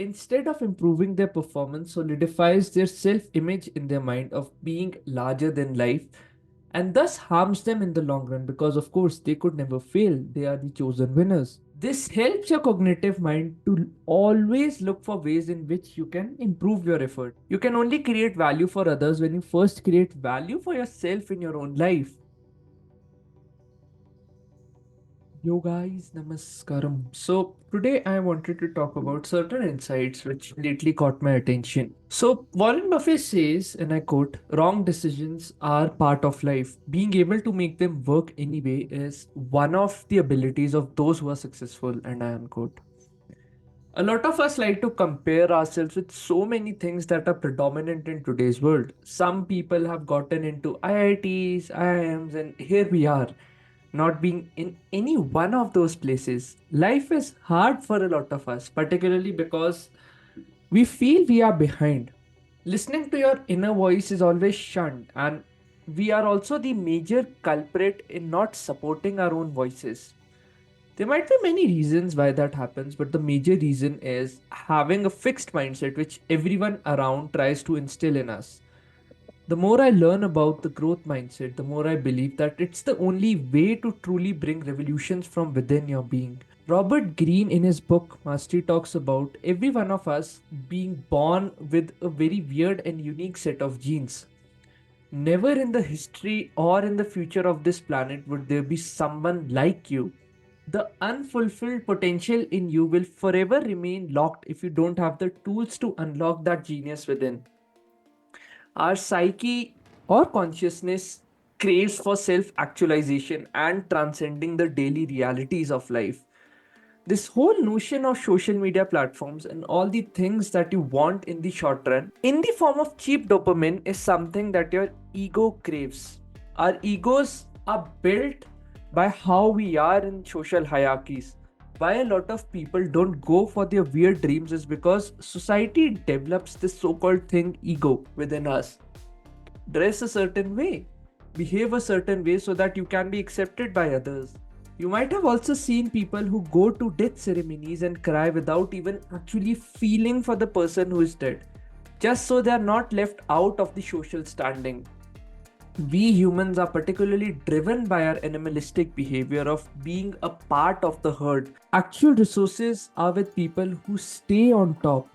instead of improving their performance, solidifies their self image in their mind of being larger than life and thus harms them in the long run because, of course, they could never fail. They are the chosen winners. This helps your cognitive mind to always look for ways in which you can improve your effort. You can only create value for others when you first create value for yourself in your own life. Yo guys, namaskaram. So today I wanted to talk about certain insights which lately caught my attention. So Warren Buffett says, and I quote, wrong decisions are part of life. Being able to make them work anyway is one of the abilities of those who are successful, and I unquote. A lot of us like to compare ourselves with so many things that are predominant in today's world. Some people have gotten into IITs, IIMs, and here we are, not being in any one of those places. Life is hard for a lot of us, particularly because we feel we are behind. Listening to your inner voice is always shunned, and we are also the major culprit in not supporting our own voices. There might be many reasons why that happens, but the major reason is having a fixed mindset which everyone around tries to instill in us. The more I learn about the growth mindset, the more I believe that it's the only way to truly bring revolutions from within your being. Robert Greene, in his book Mastery, talks about every one of us being born with a very weird and unique set of genes. Never in the history or in the future of this planet would there be someone like you. The unfulfilled potential in you will forever remain locked if you don't have the tools to unlock that genius within. Our psyche or consciousness craves for self actualization and transcending the daily realities of life. This whole notion of social media platforms and all the things that you want in the short run, in the form of cheap dopamine, is something that your ego craves. Our egos are built by how we are in social hierarchies. Why a lot of people don't go for their weird dreams is because society develops this so called thing ego within us. Dress a certain way, behave a certain way so that you can be accepted by others. You might have also seen people who go to death ceremonies and cry without even actually feeling for the person who is dead, just so they are not left out of the social standing. We humans are particularly driven by our animalistic behavior of being a part of the herd. Actual resources are with people who stay on top,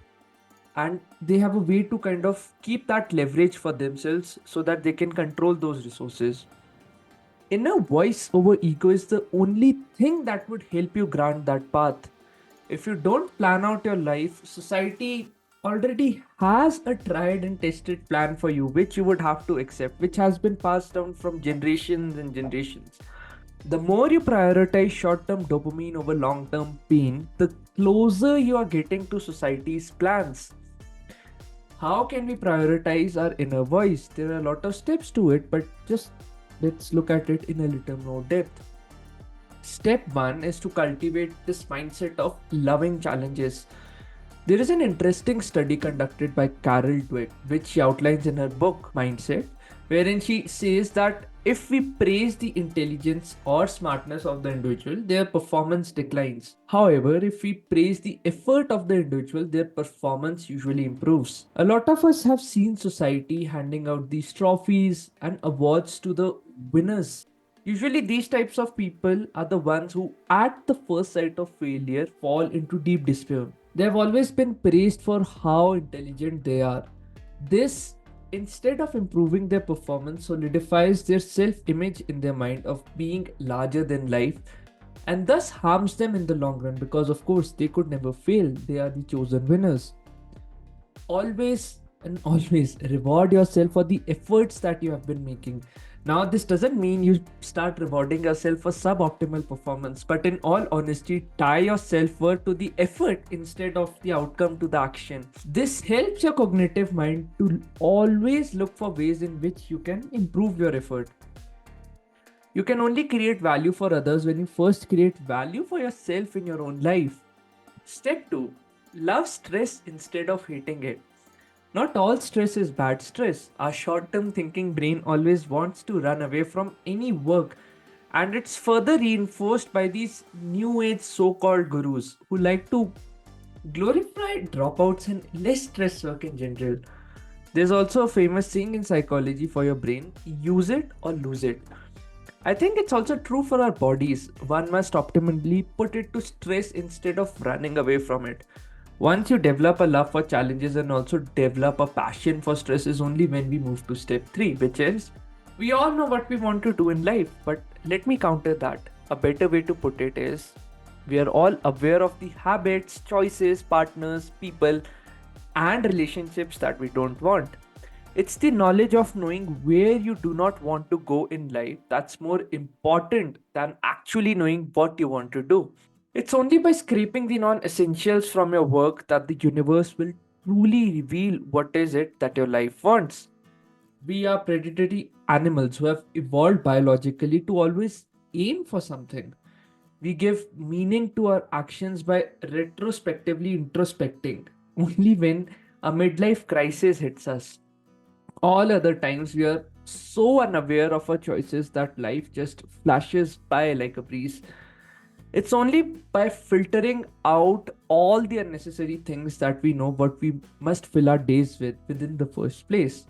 and they have a way to kind of keep that leverage for themselves so that they can control those resources. Inner voice over ego is the only thing that would help you grant that path. If you don't plan out your life, society already has a tried and tested plan for you, which you would have to accept, which has been passed down from generations and generations. The more you prioritize short term dopamine over long term pain, the closer you are getting to society's plans. How can we prioritize our inner voice? There are a lot of steps to it, but just let's look at it in a little more depth. Step 1 is to cultivate this mindset of loving challenges. There is an interesting study conducted by Carol Dweck, which she outlines in her book Mindset, wherein she says that if we praise the intelligence or smartness of the individual, their performance declines. However, if we praise the effort of the individual, their performance usually improves. A lot of us have seen society handing out these trophies and awards to the winners. Usually, these types of people are the ones who, at the first sight of failure, fall into deep despair. They have always been praised for how intelligent they are. This, instead of improving their performance, solidifies their self image in their mind of being larger than life and thus harms them in the long run because, of course, they could never fail. They are the chosen winners. Always and always reward yourself for the efforts that you have been making. Now, this doesn't mean you start rewarding yourself for suboptimal performance, but in all honesty, tie your self worth to the effort instead of the outcome to the action. This helps your cognitive mind to always look for ways in which you can improve your effort. You can only create value for others when you first create value for yourself in your own life. Step 2, love stress instead of hating it. Not all stress is bad stress. Our short term thinking brain always wants to run away from any work, and it's further reinforced by these new age so called gurus who like to glorify dropouts and less stress work in general. There's also a famous saying in psychology for your brain: use it or lose it. I think it's also true for our bodies. One must optimally put it to stress instead of running away from it. Once you develop a love for challenges and also develop a passion for stress is only when we move to step 3, which is we all know what we want to do in life, but let me counter that. A better way to put it is we are all aware of the habits, choices, partners, people, and relationships that we don't want. It's the knowledge of knowing where you do not want to go in life that's more important than actually knowing what you want to do. It's only by scraping the non essentials from your work that the universe will truly reveal what is it that your life wants. We are predatory animals who have evolved biologically to always aim for something. We give meaning to our actions by retrospectively introspecting. Only when a midlife crisis hits us. All other times, we are so unaware of our choices that life just flashes by like a breeze. It's only by filtering out all the unnecessary things that we know what we must fill our days with within the first place.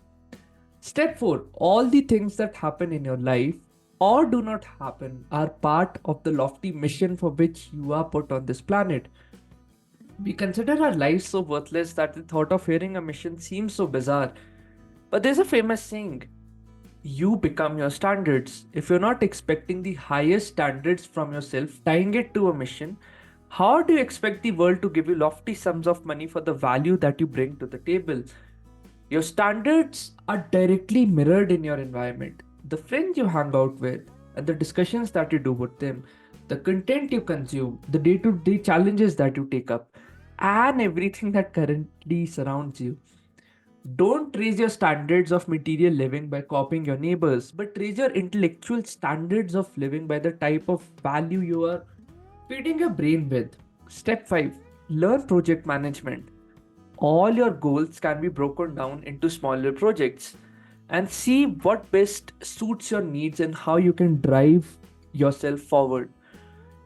Step 4: all the things that happen in your life or do not happen are part of the lofty mission for which you are put on this planet. We consider our lives so worthless that the thought of hearing a mission seems so bizarre. But there's a famous saying: you become your standards. If you're not expecting the highest standards from yourself, tying it to a mission, how do you expect the world to give you lofty sums of money for the value that you bring to the table? Your standards are directly mirrored in your environment. The friends you hang out with, and the discussions that you do with them, the content you consume, the day to day challenges that you take up, and everything that currently surrounds you. Don't raise your standards of material living by copying your neighbors, but raise your intellectual standards of living by the type of value you are feeding your brain with. Step 5: learn project management. All your goals can be broken down into smaller projects and see what best suits your needs and how you can drive yourself forward.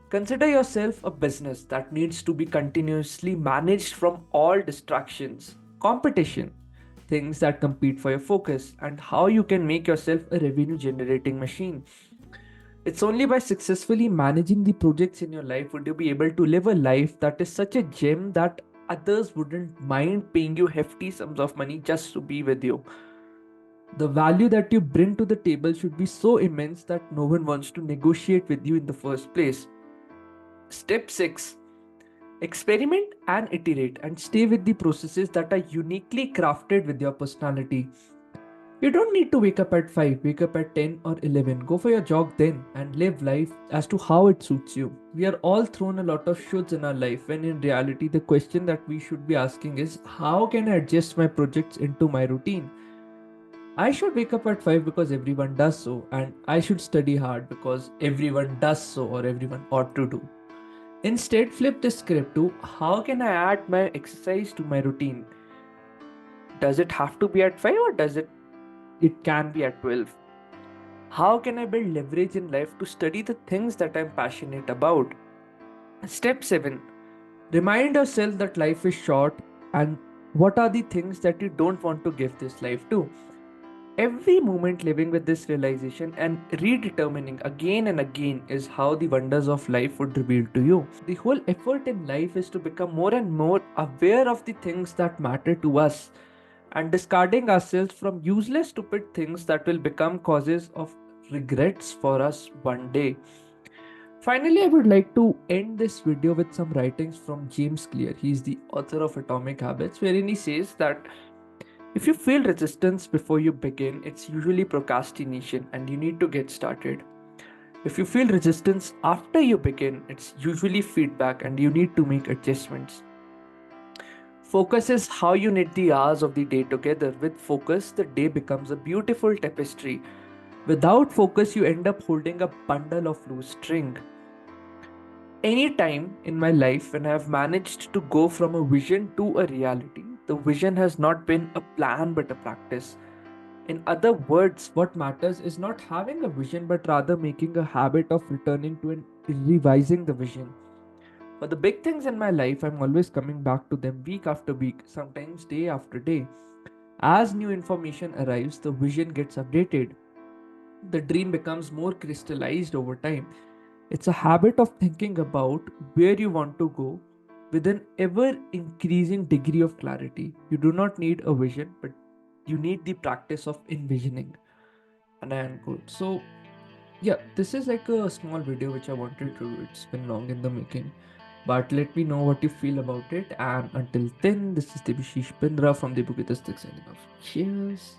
Consider yourself a business that needs to be continuously managed from all distractions, competition, things that compete for your focus, and how you can make yourself a revenue generating machine. It's only by successfully managing the projects in your life would you be able to live a life that is such a gem that others wouldn't mind paying you hefty sums of money just to be with you. The value that you bring to the table should be so immense that no one wants to negotiate with you in the first place. Step 6: experiment and iterate and stay with the processes that are uniquely crafted with your personality. You don't need to wake up at 5, wake up at 10 or 11. Go for your jog then and live life as to how it suits you. We are all thrown a lot of shoulds in our life when in reality the question that we should be asking is how can I adjust my projects into my routine? I should wake up at 5 because everyone does so, and I should study hard because everyone does so or everyone ought to do. Instead, flip the script to how can I add my exercise to my routine? Does it have to be at 5 or does it can be at 12? How can I build leverage in life to study the things that I'm passionate about? Step 7: remind yourself that life is short and what are the things that you don't want to give this life to. Every moment living with this realization and redetermining again and again is how the wonders of life would reveal to you. The whole effort in life is to become more and more aware of the things that matter to us and discarding ourselves from useless, stupid things that will become causes of regrets for us one day. Finally, I would like to end this video with some writings from James Clear. He is the author of Atomic Habits, wherein he says that if you feel resistance before you begin, it's usually procrastination and you need to get started. If you feel resistance after you begin, it's usually feedback and you need to make adjustments. Focus is how you knit the hours of the day together. With focus, the day becomes a beautiful tapestry. Without focus, you end up holding a bundle of loose string. Any time in my life when I have managed to go from a vision to a reality, the vision has not been a plan but a practice. In other words, what matters is not having a vision but rather making a habit of returning to and revising the vision. For the big things in my life, I'm always coming back to them week after week, sometimes day after day. As new information arrives, the vision gets updated. The dream becomes more crystallized over time. It's a habit of thinking about where you want to go with an ever increasing degree of clarity. You do not need a vision, but you need the practice of envisioning. And I unquote. So, yeah, this is like a small video which I wanted to do. It's been long in the making. But let me know what you feel about it. And until then, this is Debashish Pindra from Debu Ki Dastak signing off. Cheers.